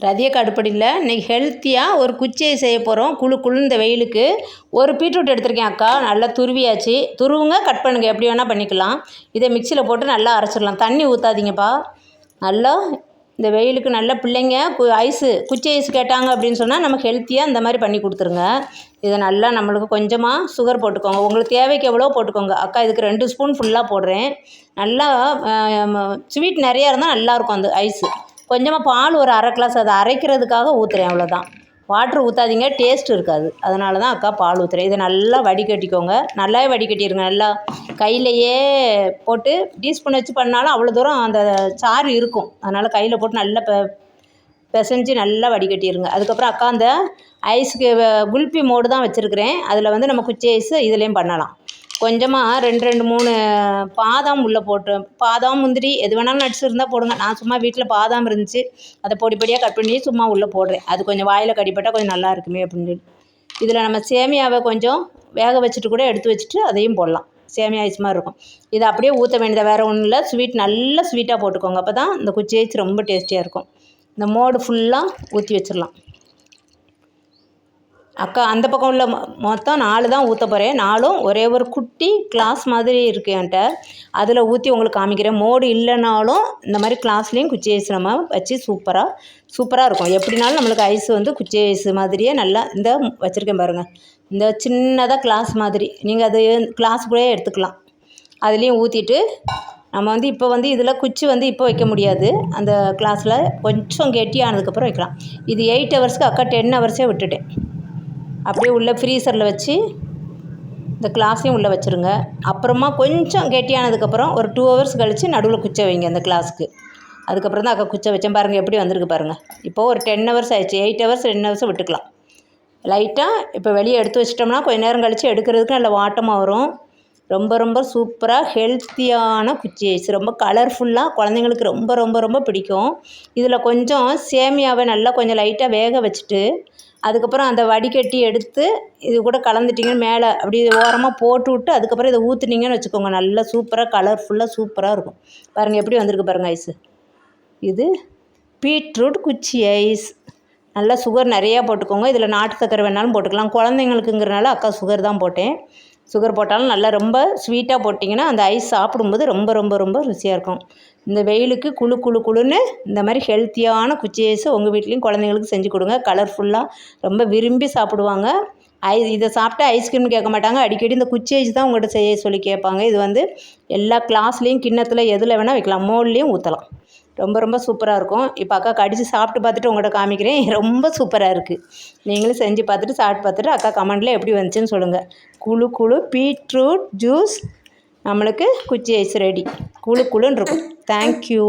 ரதிய கடுப்படியில் இன்றைக்கி ஹெல்த்தியாக ஒரு குச்சியை செய்ய போகிறோம். குழு இந்த வெயிலுக்கு. ஒரு பீட்ரூட் எடுத்திருக்கேன் அக்கா, நல்லா துருவியாச்சு. துருவுங்க, கட் பண்ணுங்கள், எப்படி வேணால் பண்ணிக்கலாம். இதை மிக்சியில் போட்டு நல்லா அரைச்சிடலாம். தண்ணி ஊற்றாதீங்கப்பா. நல்லா இந்த வெயிலுக்கு நல்ல பிள்ளைங்க குச்சி ஐஸ் கேட்டாங்க அப்படின்னு சொன்னால் நமக்கு ஹெல்த்தியாக இந்த மாதிரி பண்ணி கொடுத்துருங்க. இதை நல்லா நம்மளுக்கு கொஞ்சமாக சுகர் போட்டுக்கோங்க. உங்களுக்கு தேவைக்கு எவ்வளோ போட்டுக்கோங்க. அக்கா இதுக்கு 2 ஸ்பூன் ஃபுல்லாக போடுறேன். நல்லா ஸ்வீட் நிறையா இருந்தால் நல்லாயிருக்கும் அந்த ஐஸு. கொஞ்சமாக பால் ஒரு 1/2 கிளாஸ், அதை அரைக்கிறதுக்காக ஊற்றுறேன், அவ்வளோதான். வாட்ரு ஊற்றாதீங்க, டேஸ்ட் இருக்காது. அதனால தான் அக்கா பால் ஊற்றுறேன். இதை நல்லா வடிகட்டிக்கோங்க. நல்லாவே வடிகட்டிடுங்க. நல்லா கையிலையே போட்டு டீஸ்பூன் வச்சு பண்ணாலும் அவ்வளோ தூரம் அந்த சாறு இருக்கும். அதனால் கையில் போட்டு நல்லா பிசைஞ்சு நல்லா வடிகட்டிடுங்க. அதுக்கப்புறம் அக்கா அந்த ஐஸுக்கு குல்பி மோடு தான் வச்சுருக்கிறேன். அதில் வந்து நம்ம குச்சி ஐஸு இதுலேயும் பண்ணலாம். கொஞ்சமாக 2-3 பாதாம் உள்ளே போட்டு, பாதாம் முந்திரி எது வேணாலும் நட்ஸ் இருந்தால் போடுங்க. நான் சும்மா வீட்டில் பாதாம் இருந்துச்சு, அதை பொடியாக கட் பண்ணி சும்மா உள்ளே போடுறேன். அது கொஞ்சம் வாயில் கடிப்பட்டால் கொஞ்சம் நல்லா இருக்குமே அப்படின்னு சொல்லி. இதில் நம்ம சேமியாவை கொஞ்சம் வேக வச்சுட்டு கூட எடுத்து வச்சுட்டு அதையும் போடலாம். சேமியா ஐஸ் மாதிரி இருக்கும். இதை அப்படியே ஊற்ற வேண்டியதை, வேறு ஒன்றும் இல்லை. நல்ல ஸ்வீட்டாக போட்டுக்கோங்க. அப்போ தான் இந்த குச்சி ஐஸ் ரொம்ப டேஸ்டியாக இருக்கும். இந்த மோடு ஃபுல்லாக ஊற்றி வச்சிடலாம். அக்கா அந்த பக்கம் உள்ள மொத்தம் 4 தான் ஊற்ற போகிறேன். 4ம் ஒரே ஒரு குட்டி கிளாஸ் மாதிரி இருக்குது என்கிட்ட. அதில் ஊற்றி உங்களுக்கு காமிக்கிறேன். மோடு இல்லைனாலும் இந்த மாதிரி கிளாஸ்லேயும் குச்சி ஐஸ் நம்ம வச்சு சூப்பராக இருக்கும். எப்படினாலும் நம்மளுக்கு ஐஸ் வந்து குச்சி ஐஸ் மாதிரியே நல்லா இந்த வச்சுருக்கேன் பாருங்கள். இந்த சின்னதாக கிளாஸ் மாதிரி நீங்கள் அது கிளாஸ் கூட எடுத்துக்கலாம். அதுலேயும் ஊற்றிட்டு நம்ம வந்து இப்போ வந்து இதில் குச்சி வந்து இப்போ வைக்க முடியாது. அந்த கிளாஸில் கொஞ்சம் கெட்டியானதுக்கப்புறம் வைக்கலாம். இது 8 ஹவர்ஸ்க்கு அக்கா 10 ஹவர்ஸே விட்டுட்டேன். அப்படியே உள்ளே ஃப்ரீசரில் வச்சு இந்த கிளாஸையும் உள்ளே வச்சுருங்க. அப்புறமா கொஞ்சம் கெட்டியானதுக்கப்புறம் ஒரு 2 ஹவர்ஸ் கழித்து நடுவில் குச்சை வைங்க அந்த கிளாஸுக்கு. அதுக்கப்புறம் தான் அக்கா குச்சை வச்சேன் பாருங்கள், எப்படி வந்திருக்கு பாருங்கள். இப்போது ஒரு 10 ஹவர்ஸ் ஆயிடுச்சு. 8 ஹவர்ஸ் 10 ஹவர்ஸை விட்டுக்கலாம். லைட்டாக இப்போ வெளியே எடுத்து வச்சிட்டோம்னா கொஞ்சம் நேரம் கழித்து எடுக்கிறதுக்கு நல்ல வாட்டமாக வரும். ரொம்ப சூப்பராக ஹெல்த்தியான குச்சி ஐஸ், ரொம்ப கலர்ஃபுல்லாக, குழந்தைங்களுக்கு ரொம்ப பிடிக்கும். இதில் கொஞ்சம் சேமியாவை நல்லா கொஞ்சம் லைட்டாக வேக வச்சுட்டு அதுக்கப்புறம் அந்த வடிகட்டி எடுத்து இது கூட கலந்துட்டிங்கன்னு மேலே அப்படி ஓரமாக போட்டு விட்டு அதுக்கப்புறம் இதை ஊற்றுனீங்கன்னு வச்சுக்கோங்க. நல்லா சூப்பராக கலர்ஃபுல்லாக சூப்பராக இருக்கும். பாருங்கள் எப்படி வந்திருக்கு பாருங்கள் ஐஸு. இது பீட்ரூட் குச்சி ஐஸ். நல்லா சுகர் நிறையா போட்டுக்கோங்க. இதில் நாட்டு சக்கரை வேணாலும் போட்டுக்கலாம். குழந்தைங்களுக்குங்கிறனால அக்கா சுகர் தான் போட்டேன். சுகர் போட்டாலும் நல்லா ரொம்ப ஸ்வீட்டாக போட்டிங்கன்னா அந்த ஐஸ் சாப்பிடும்போது ரொம்ப ருசியாக இருக்கும். இந்த வெயிலுக்கு குளுன்னு இந்த மாதிரி ஹெல்த்தியான குச்சி ஐஸை உங்கள் வீட்லேயும் குழந்தைங்களுக்கு செஞ்சு கொடுங்க. கலர்ஃபுல்லாக ரொம்ப விரும்பி சாப்பிடுவாங்க. இதை சாப்பிட்டா ஐஸ்கிரீம் கேட்க மாட்டாங்க. அடிக்கடி இந்த குச்சி ஐஸ் தான் உங்கள்கிட்ட செய்ய சொல்லி கேட்பாங்க. இது வந்து எல்லா கிளாஸ்லேயும் கிண்ணத்தில் எதில் வேணால் வைக்கலாம். மோல்லையும் ஊற்றலாம். ரொம்ப சூப்பராக இருக்கும். இப்போ அக்கா கடித்து சாப்பிட்டு பார்த்துட்டு உங்கள்கிட்ட காமிக்கிறேன். ரொம்ப சூப்பராக இருக்குது. நீங்களும் செஞ்சு பார்த்துட்டு சாப்பிட்டு பார்த்துட்டு அக்கா கமெண்டில் எப்படி வந்துச்சுன்னு சொல்லுங்கள். குழு பீட்ரூட் ஜூஸ் நம்மளுக்கு குச்சி ஐஸ் ரெடி. குளுன்னு இருக்கும். தேங்க்யூ.